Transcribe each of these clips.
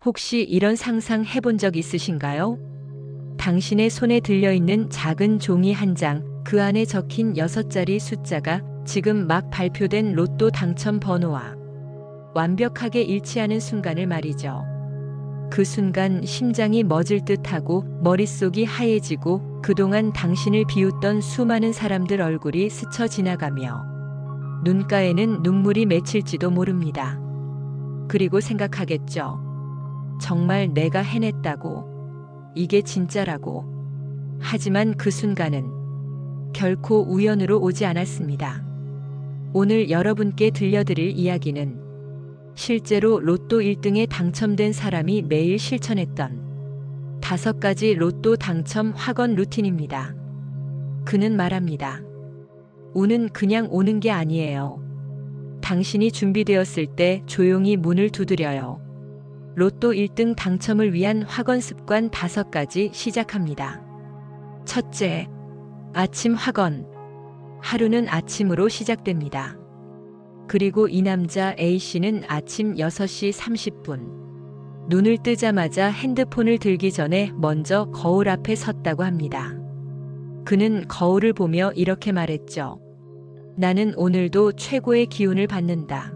혹시 이런 상상 해본 적 있으신가요? 당신의 손에 들려있는 작은 종이 한 장, 그 안에 적힌 6자리 숫자가 지금 막 발표된 로또 당첨 번호와 완벽하게 일치하는 순간을 말이죠. 그 순간 심장이 멎을 듯하고 머릿속이 하얘지고 그동안 당신을 비웃던 수많은 사람들 얼굴이 스쳐 지나가며 눈가에는 눈물이 맺힐지도 모릅니다. 그리고 생각하겠죠. 정말 내가 해냈다고. 이게 진짜라고. 하지만 그 순간은 결코 우연으로 오지 않았습니다. 오늘 여러분께 들려드릴 이야기는 실제로 로또 1등에 당첨된 사람이 매일 실천했던 5가지 로또 당첨 확언 루틴입니다. 그는 말합니다. 운은 그냥 오는 게 아니에요. 당신이 준비되었을 때 조용히 문을 두드려요. 로또 1등 당첨을 위한 확언 습관 5가지 시작합니다. 첫째, 아침 확언. 하루는 아침으로 시작됩니다. 그리고 이 남자 A씨는 아침 6시 30분. 눈을 뜨자마자 핸드폰을 들기 전에 먼저 거울 앞에 섰다고 합니다. 그는 거울을 보며 이렇게 말했죠. 나는 오늘도 최고의 기운을 받는다.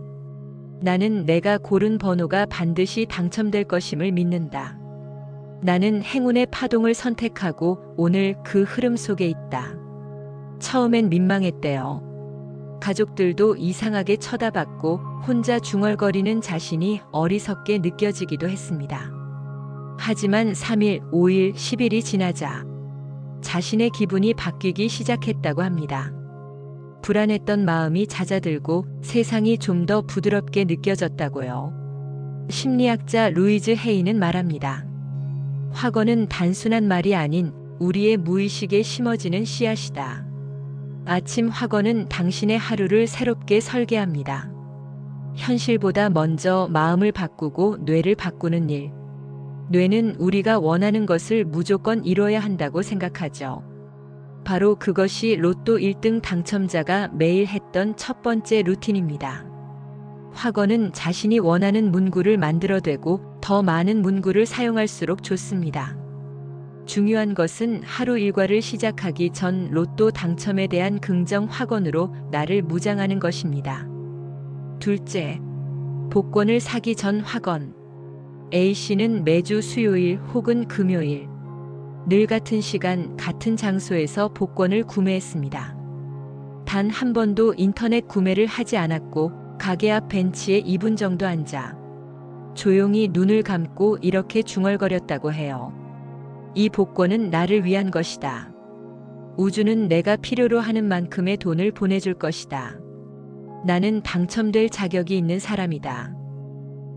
나는 내가 고른 번호가 반드시 당첨될 것임을 믿는다. 나는 행운의 파동을 선택하고 오늘 그 흐름 속에 있다. 처음엔 민망했대요. 가족들도 이상하게 쳐다봤고 혼자 중얼거리는 자신이 어리석게 느껴지기도 했습니다. 하지만 3일, 5일, 10일이 지나자 자신의 기분이 바뀌기 시작했다고 합니다. 불안했던 마음이 잦아들고 세상이 좀 더 부드럽게 느껴졌다고요. 심리학자 루이즈 헤이는 말합니다. 확언은 단순한 말이 아닌 우리의 무의식에 심어지는 씨앗이다. 아침 확언은 당신의 하루를 새롭게 설계합니다. 현실보다 먼저 마음을 바꾸고 뇌를 바꾸는 일. 뇌는 우리가 원하는 것을 무조건 이뤄야 한다고 생각하죠. 바로 그것이 로또 1등 당첨자가 매일 했던 첫 번째 루틴입니다. 확언은 자신이 원하는 문구를 만들어대고 더 많은 문구를 사용할수록 좋습니다. 중요한 것은 하루 일과를 시작하기 전 로또 당첨에 대한 긍정 확언으로 나를 무장하는 것입니다. 둘째, 복권을 사기 전 확언. A씨는 매주 수요일 혹은 금요일, 늘 같은 시간, 같은 장소에서 복권을 구매했습니다. 단 한 번도 인터넷 구매를 하지 않았고 가게 앞 벤치에 2분 정도 앉아 조용히 눈을 감고 이렇게 중얼거렸다고 해요. 이 복권은 나를 위한 것이다. 우주는 내가 필요로 하는 만큼의 돈을 보내줄 것이다. 나는 당첨될 자격이 있는 사람이다.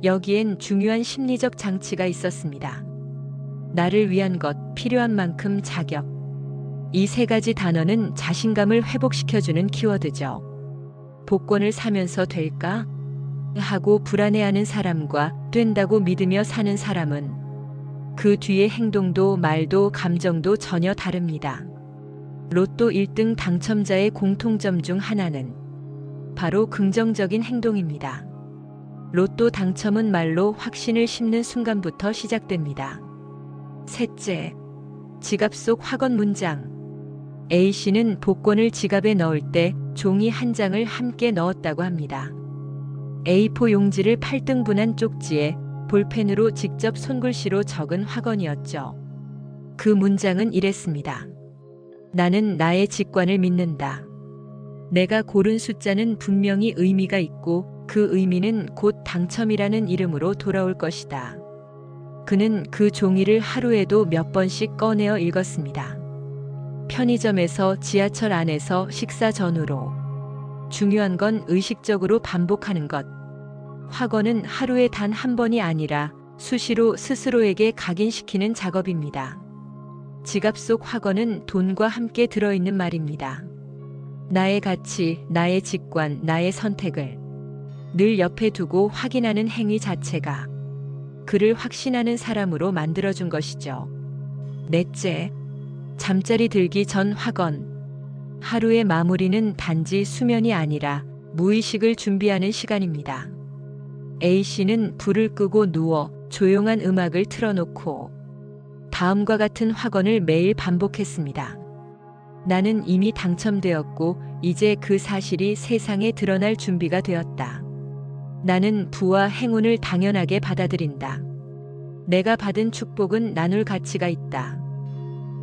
여기엔 중요한 심리적 장치가 있었습니다. 나를 위한 것, 필요한 만큼 자격. 이 3가지 단어는 자신감을 회복시켜주는 키워드죠. 복권을 사면서 될까? 하고 불안해하는 사람과 된다고 믿으며 사는 사람은 그 뒤의 행동도 말도 감정도 전혀 다릅니다. 로또 1등 당첨자의 공통점 중 하나는 바로 긍정적인 행동입니다. 로또 당첨은 말로 확신을 심는 순간부터 시작됩니다. 셋째, 지갑 속 확언 문장. A씨는 복권을 지갑에 넣을 때 종이 한 장을 함께 넣었다고 합니다. A4 용지를 8등분한 쪽지에 볼펜으로 직접 손글씨로 적은 확언이었죠. 그 문장은 이랬습니다. 나는 나의 직관을 믿는다. 내가 고른 숫자는 분명히 의미가 있고 그 의미는 곧 당첨이라는 이름으로 돌아올 것이다. 그는 그 종이를 하루에도 몇 번씩 꺼내어 읽었습니다. 편의점에서, 지하철 안에서, 식사 전후로. 중요한 건 의식적으로 반복하는 것. 확언은 하루에 단 한 번이 아니라 수시로 스스로에게 각인시키는 작업입니다. 지갑 속 확언은 돈과 함께 들어있는 말입니다. 나의 가치, 나의 직관, 나의 선택을 늘 옆에 두고 확인하는 행위 자체가 그를 확신하는 사람으로 만들어준 것이죠. 넷째, 잠자리 들기 전 확언. 하루의 마무리는 단지 수면이 아니라 무의식을 준비하는 시간입니다. A씨는 불을 끄고 누워 조용한 음악을 틀어놓고 다음과 같은 확언을 매일 반복했습니다. 나는 이미 당첨되었고 이제 그 사실이 세상에 드러날 준비가 되었다. 나는 부와 행운을 당연하게 받아들인다. 내가 받은 축복은 나눌 가치가 있다.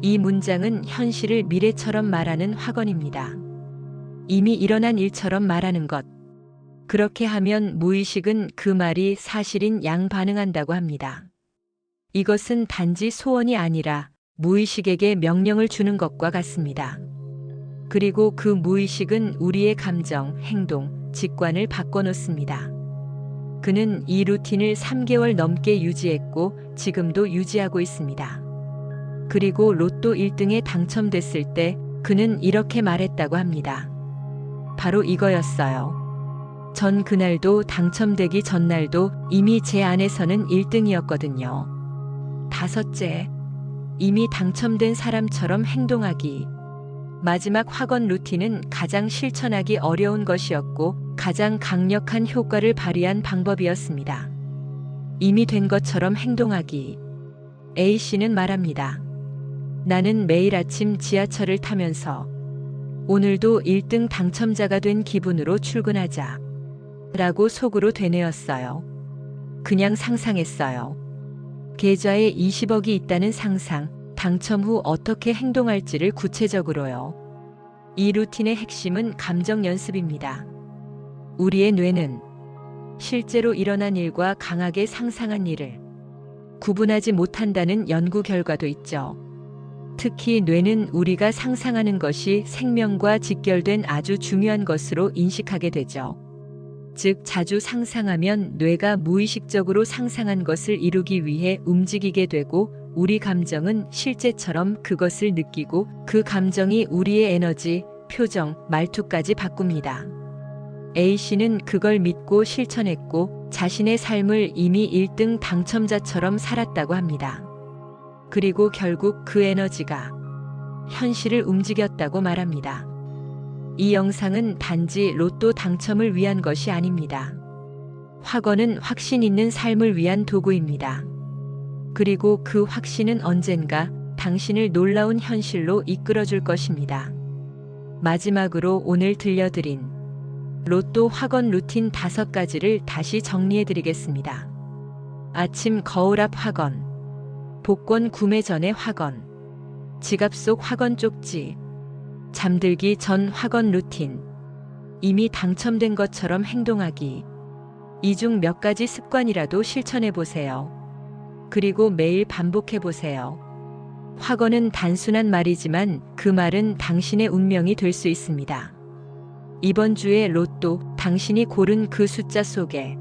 이 문장은 현실을 미래처럼 말하는 확언입니다. 이미 일어난 일처럼 말하는 것. 그렇게 하면 무의식은 그 말이 사실인 양 반응한다고 합니다. 이것은 단지 소원이 아니라 무의식에게 명령을 주는 것과 같습니다. 그리고 그 무의식은 우리의 감정, 행동, 직관을 바꿔놓습니다. 그는 이 루틴을 3개월 넘게 유지했고 지금도 유지하고 있습니다. 그리고 로또 1등에 당첨됐을 때 그는 이렇게 말했다고 합니다. 바로 이거였어요. 전 그날도 당첨되기 전날도 이미 제 안에서는 1등이었거든요. 다섯째, 이미 당첨된 사람처럼 행동하기. 마지막 확언 루틴은 가장 실천하기 어려운 것이었고 가장 강력한 효과를 발휘한 방법이었습니다. 이미 된 것처럼 행동하기. A씨는 말합니다. 나는 매일 아침 지하철을 타면서 오늘도 1등 당첨자가 된 기분으로 출근하자 라고 속으로 되뇌었어요. 그냥 상상했어요. 계좌에 20억이 있다는 상상, 당첨 후 어떻게 행동할지를 구체적으로요. 이 루틴의 핵심은 감정 연습입니다. 우리의 뇌는 실제로 일어난 일과 강하게 상상한 일을 구분하지 못한다는 연구 결과도 있죠. 특히 뇌는 우리가 상상하는 것이 생명과 직결된 아주 중요한 것으로 인식하게 되죠. 즉, 자주 상상하면 뇌가 무의식적으로 상상한 것을 이루기 위해 움직이게 되고 우리 감정은 실제처럼 그것을 느끼고 그 감정이 우리의 에너지, 표정, 말투까지 바꿉니다. A씨는 그걸 믿고 실천했고 자신의 삶을 이미 1등 당첨자처럼 살았다고 합니다. 그리고 결국 그 에너지가 현실을 움직였다고 말합니다. 이 영상은 단지 로또 당첨을 위한 것이 아닙니다. 확언은 확신 있는 삶을 위한 도구입니다. 그리고 그 확신은 언젠가 당신을 놀라운 현실로 이끌어줄 것입니다. 마지막으로 오늘 들려드린 로또 확언 루틴 5가지를 다시 정리해드리겠습니다. 아침 거울 앞 확언, 복권 구매 전의 확언, 지갑 속 확언 쪽지, 잠들기 전 확언 루틴, 이미 당첨된 것처럼 행동하기. 이 중 몇 가지 습관이라도 실천해 보세요. 그리고 매일 반복해 보세요. 확언은 단순한 말이지만 그 말은 당신의 운명이 될 수 있습니다. 이번 주의 로또, 당신이 고른 그 숫자 속에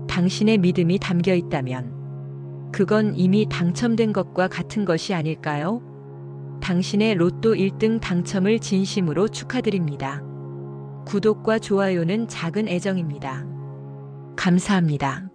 당신의 믿음이 담겨 있다면 그건 이미 당첨된 것과 같은 것이 아닐까요? 당신의 로또 1등 당첨을 진심으로 축하드립니다. 구독과 좋아요는 작은 애정입니다. 감사합니다.